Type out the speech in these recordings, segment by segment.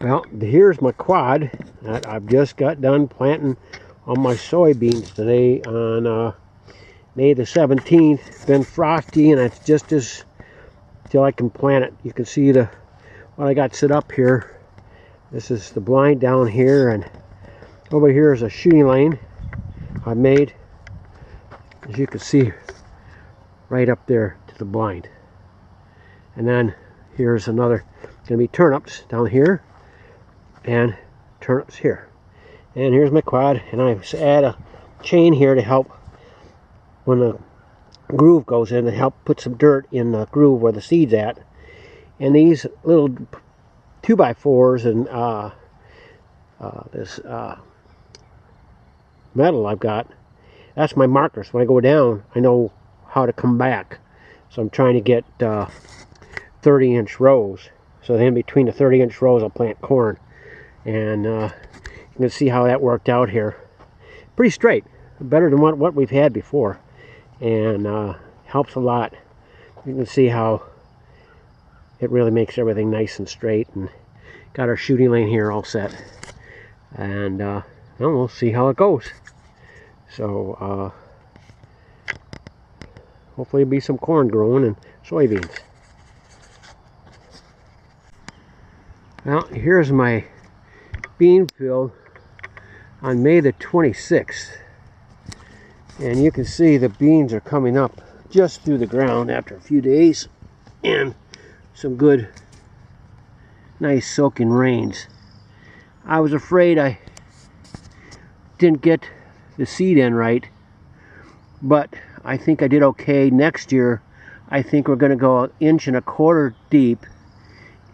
Well, here's my quad that I've just got done planting on my soybeans today on May the 17th. It's been frosty and it's just as till I can plant it. You can see what I got set up here. This is the blind down here, and over here is a shooting lane I made, as you can see, right up there to the blind. And then here's another, going to be turnips down here and turnips here. And here's my quad, and I add a chain here to help when the groove goes in, to help put some dirt in the groove where the seed's at. And these little 2x4s and this metal I've got, that's my markers. When I go down, I know how to come back. So I'm trying to get 30-inch rows. So then between the 30-inch rows I'll plant corn. And you can see how that worked out here. Pretty straight, better than what we've had before, and helps a lot. You can see how it really makes everything nice and straight, and got our shooting lane here all set, and well, we'll see how it goes. So hopefully there'll be some corn growing and soybeans. Well, here's my bean field on May the 26th, and you can see the beans are coming up just through the ground after a few days and some good nice soaking rains. I was afraid I didn't get the seed in right, but I think I did okay. Next year I think we're going to go 1.25 inches deep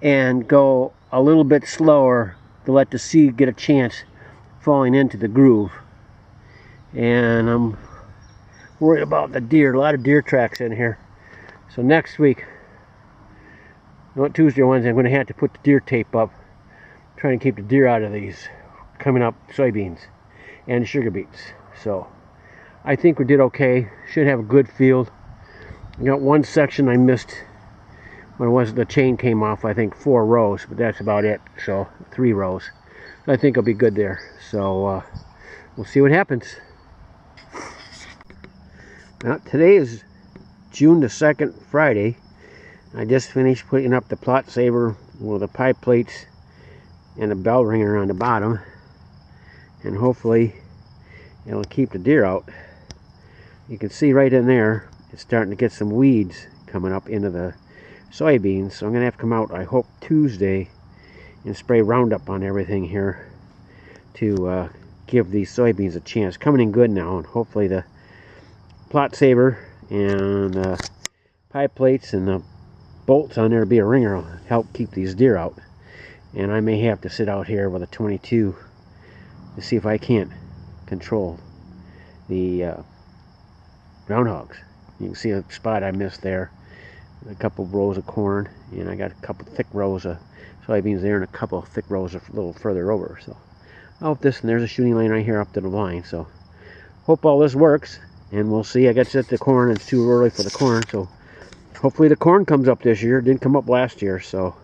and go a little bit slower to let the seed get a chance falling into the groove. And I'm worried about the deer. A lot of deer tracks in here. So next week, Tuesday or Wednesday, I'm going to have to put the deer tape up, trying to keep the deer out of these coming up soybeans and sugar beets. So I think we did okay. Should have a good field. I got one section I missed when it was the chain came off, I think 4 rows, but that's about it. So 3 rows. I think I'll be good there. So we'll see what happens. Now, today is June the 2nd, Friday. I just finished putting up the plot saver with the pie plates and the bell ringer on the bottom, and hopefully it'll keep the deer out. You can see right in there it's starting to get some weeds coming up into the soybeans, so I'm gonna have to come out, I hope, Tuesday and spray Roundup on everything here to give these soybeans a chance. Coming in good now, and hopefully the plot saver and pie plates and the bolts on there to be a ringer will help keep these deer out. And I may have to sit out here with a 22 to see if I can't control the groundhogs. You can see a spot I missed there, a couple rows of corn, and I got a couple thick rows of soybeans there and a couple of thick rows a little further over. So I hope this, and there's a shooting lane right here up to the line. So hope all this works, and we'll see. I got to set the corn. It's too early for the corn, so hopefully the corn comes up this year. It didn't come up last year, so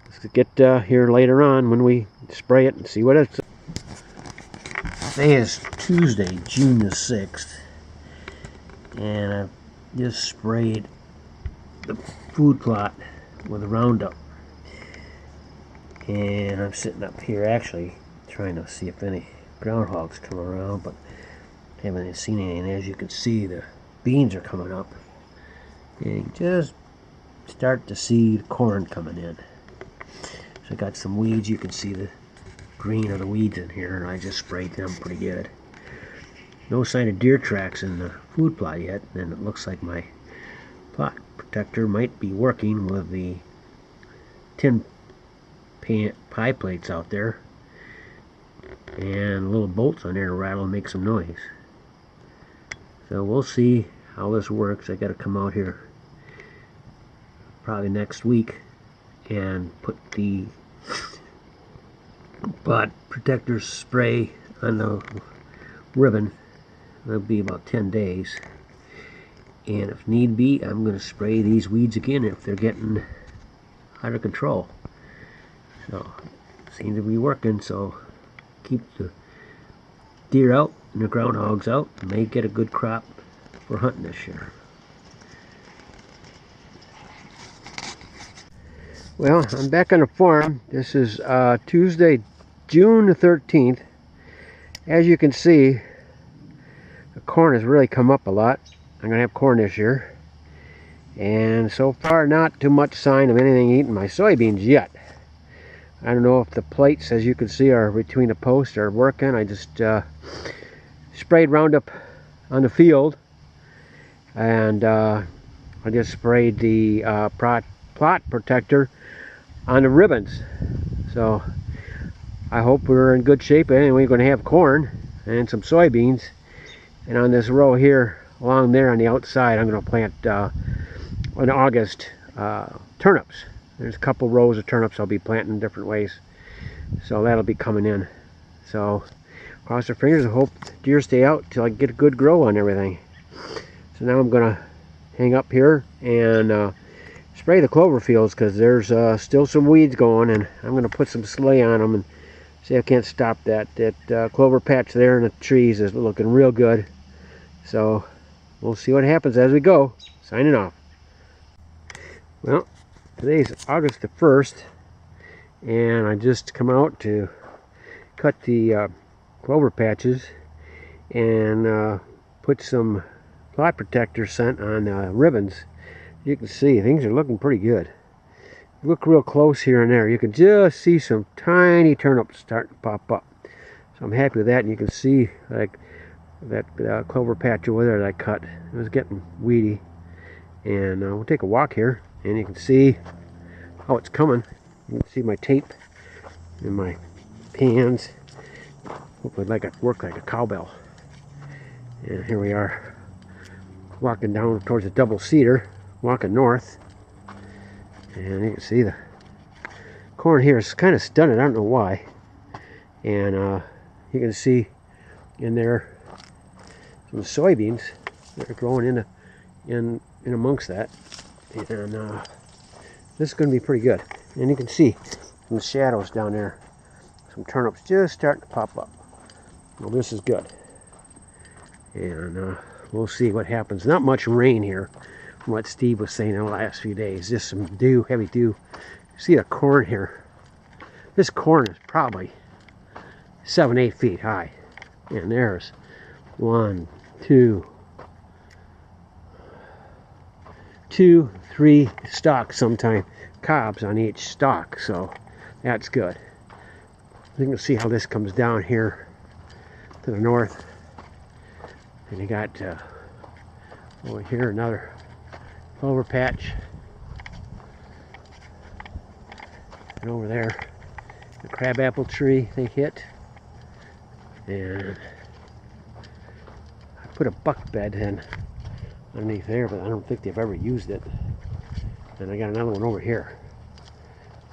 let's get here later on when we spray it and see what it's. Today is Tuesday, June the 6th, and I've just sprayed the food plot with a Roundup. And I'm sitting up here actually trying to see if any groundhogs come around, but haven't seen any. And as you can see, the beans are coming up, and you just start to see the corn coming in. So I got some weeds. You can see the green of the weeds in here, and I just sprayed them pretty good. No sign of deer tracks in the food plot yet, and it looks like my plot protector might be working with the tin pie plates out there and little bolts on there to rattle and make some noise. So we'll see how this works. I got to come out here probably next week and put the plot protector spray on the ribbon. That'll be about 10 days. And if need be, I'm going to spray these weeds again if they're getting out of control. So seems to be working, so keep the deer out and the groundhogs out, and may get a good crop for hunting this year. Well, I'm back on the farm. This is Tuesday, June the 13th. As you can see, the corn has really come up a lot. I'm going to have corn this year. And so far, not too much sign of anything eating my soybeans yet. I don't know if the plates, as you can see, are between the posts are working. I just sprayed Roundup on the field. And I just sprayed the plot protector on the ribbons. So I hope we're in good shape. Anyway, we're going to have corn and some soybeans. And on this row here, along there on the outside, I'm going to plant in August turnips. There's a couple rows of turnips I'll be planting different ways. So that'll be coming in. So cross our fingers and hope deer stay out till I get a good grow on everything. So now I'm going to hang up here and spray the clover fields, because there's still some weeds going, and I'm going to put some slay on them and see if I can't stop that. That clover patch there in the trees is looking real good. So we'll see what happens as we go. Signing off. Well, today's August the 1st, and I just come out to cut the clover patches and put some plot protector scent on ribbons. You can see things are looking pretty good. Look real close here and there, you can just see some tiny turnips starting to pop up. So I'm happy with that. And you can see like that clover patch over there that I cut, it was getting weedy. And we'll take a walk here, and you can see how it's coming. You can see my tape and my pans. Hopefully work like a cowbell. And here we are, walking down towards the double cedar, walking north. And you can see the corn here is kind of stunted. I don't know why. And you can see in there some soybeans that are growing in amongst that. And this is going to be pretty good. And you can see in the shadows down there some turnips just starting to pop up. Well, this is good. And we'll see what happens. Not much rain here, from what Steve was saying in the last few days. Just some dew, heavy dew. See the corn here. This corn is probably 7-8 feet high. And there's 1, 2, 3 stalks, sometimes cobs on each stalk. So that's good. You can see how this comes down here to the north. And you got over here another clover patch, and over there the crabapple tree they hit. And I put a buck bed in underneath there, but I don't think they've ever used it. And I got another one over here,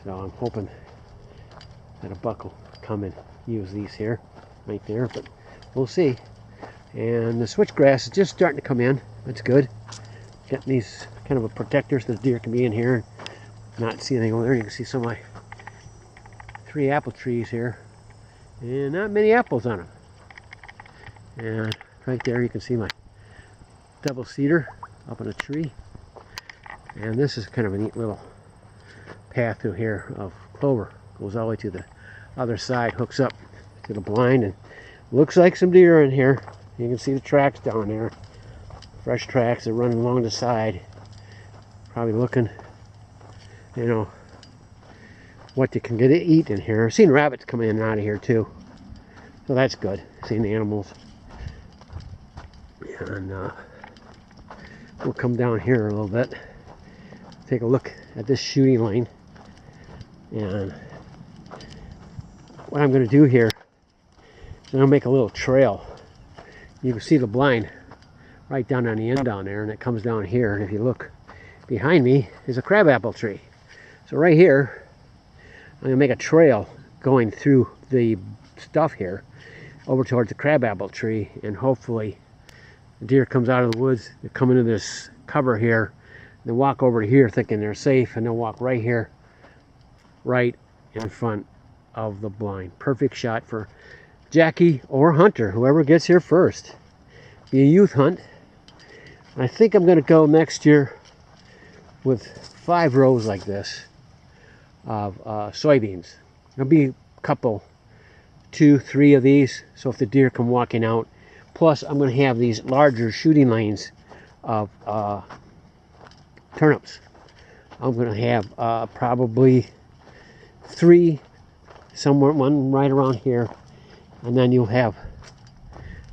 so I'm hoping that a buck will come and use these here right there, but we'll see. And the switchgrass is just starting to come in. That's good. Getting these kind of a protector so the deer can be in here and not see anything over there. You can see some of my 3 apple trees here, and not many apples on them. And right there you can see my double cedar up in a tree. And this is kind of a neat little path through here of clover. Goes all the way to the other side, hooks up to the blind, and looks like some deer in here. You can see the tracks down there. Fresh tracks are running along the side. Probably looking, you know, what they can get to eat in here. I've seen rabbits come in and out of here too. So that's good, seeing the animals. And we'll come down here a little bit. Take a look at this shooting lane. And what I'm going to do here is I'm going to make a little trail. You can see the blind right down on the end down there, and it comes down here. And if you look behind me is a crabapple tree. So right here, I'm going to make a trail going through the stuff here over towards the crabapple tree, and hopefully the deer comes out of the woods, they come into this cover here, they walk over to here thinking they're safe, and they'll walk right here, right in front of the blind. Perfect shot for Jackie or Hunter, whoever gets here first. Be a youth hunt. I think I'm going to go next year with 5 rows like this of soybeans. There'll be a couple, 2, 3 of these, so if the deer come walking out. Plus, I'm going to have these larger shooting lanes of turnips. I'm going to have probably 3, somewhere, one right around here, and then you'll have,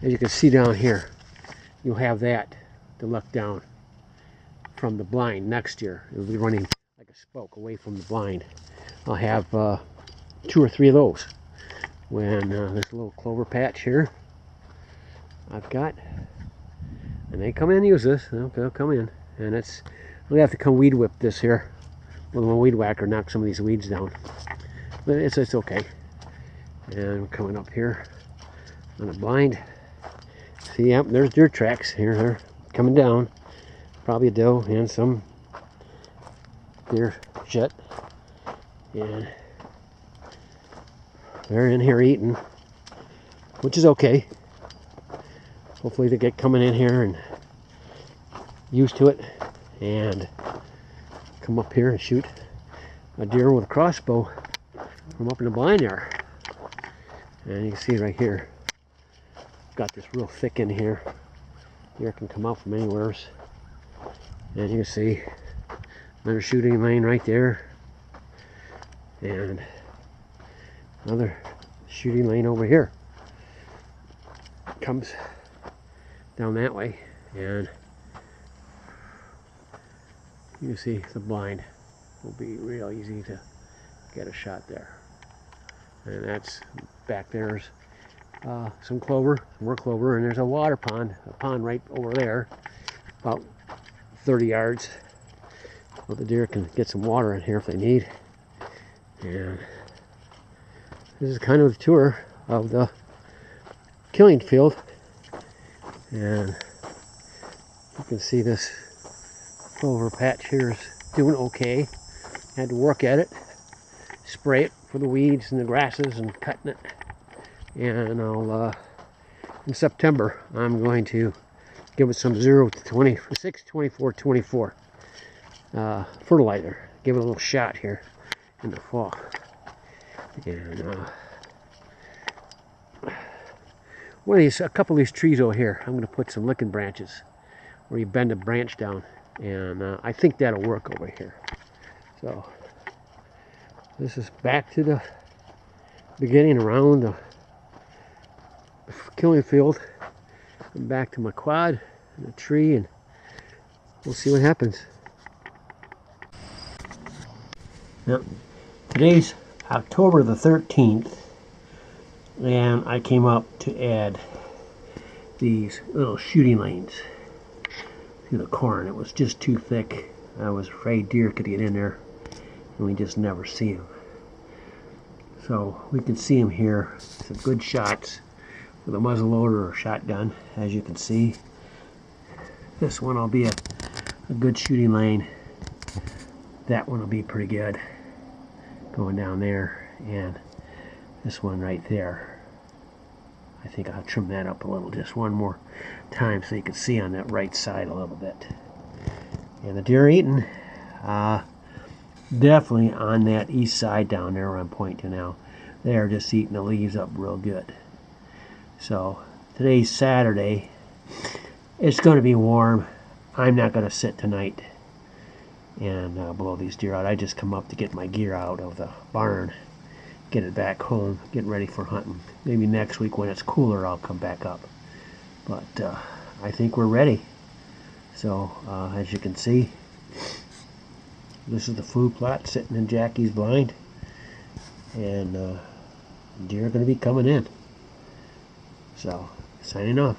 as you can see down here, you'll have that to look down from the blind next year. It'll be running like a spoke away from the blind. I'll have 2 or 3 of those. When this little clover patch here I've got, and they come in and use this, they'll come in, and it's, we have to come weed whip this here with a weed whacker, knock some of these weeds down, but it's okay. And we're coming up here on the blind. See, yep, there's deer tracks here. They're coming down. Probably a doe and some deer shit. And they're in here eating, which is okay. Hopefully they get coming in here and used to it and come up here and shoot a deer with a crossbow from up in the blind there. And you can see right here, got this real thick in here. Deer can come out from anywhere. And you can see another shooting lane right there. And another shooting lane over here. Comes down that way. And you can see the blind will be real easy to get a shot there. And that's back there's some clover, more clover, and there's a water pond, right over there, about 30 yards. So the deer can get some water in here if they need. And this is kind of a tour of the killing field. And you can see this clover patch here is doing okay. Had to work at it, spray it for the weeds and the grasses and cutting it. And I'll, in September, I'm going to give it some 0 to 26, 24, 24 fertilizer. Give it a little shot here in the fall. And a couple of these trees over here, I'm going to put some licking branches where you bend a branch down. And I think that'll work over here. So this is back to the beginning around the killing field. I'm back to my quad and a tree, and we'll see what happens. Now, today's October the 13th, and I came up to add these little shooting lanes to the corn. It was just too thick. I was afraid deer could get in there, and we just never see them. So we can see them here. Some good shots with a muzzleloader or shotgun, as you can see. This one will be a good shooting lane. That one will be pretty good going down there, and this one right there, I think I'll trim that up a little, just one more time, so you can see on that right side a little bit. And the deer eating, definitely on that east side down there where I'm pointing to now. They're just eating the leaves up real good. So today's Saturday. It's going to be warm. I'm not going to sit tonight and blow these deer out. I just come up to get my gear out of the barn, get it back home, get ready for hunting. Maybe next week when it's cooler I'll come back up. But I think we're ready. So as you can see, this is the food plot sitting in Jackie's blind, and deer are going to be coming in. So signing off.